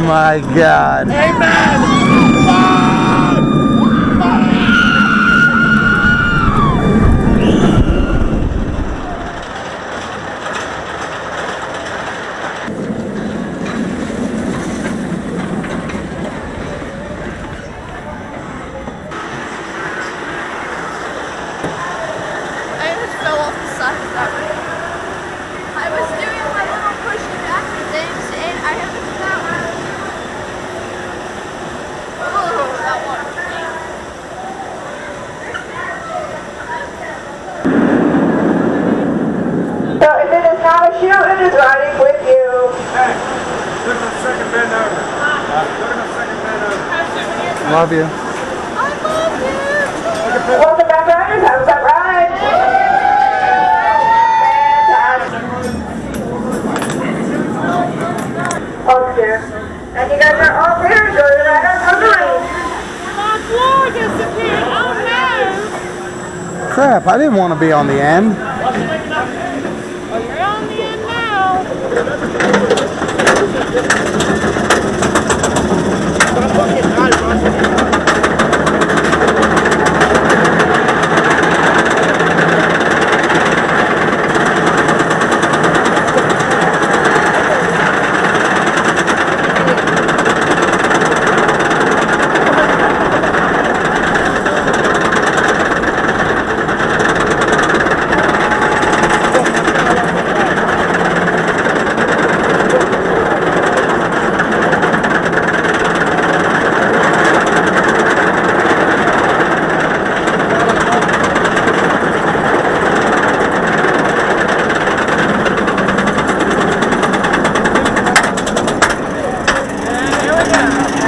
my God. Amen. I just fell off the side of that road. I was doing my little pushy back things and I have to come out. Oh, that one. So if it is not a shoe, it is riding with you. Hey, look at the second bend over. Look at the second bend over. Love you. I love you. Welcome back, riders. How was that ride? Fantastic. Okay. And you guys are all clear. Enjoy the ride on the race. My floor disappeared. Oh no. Crap, I didn't want to be on the end. You're on the end now.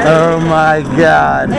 Oh my God.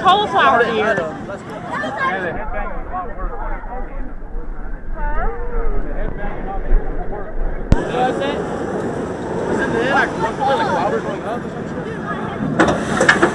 Cauliflower ear. Was it in the head? Like, flowers going up or something?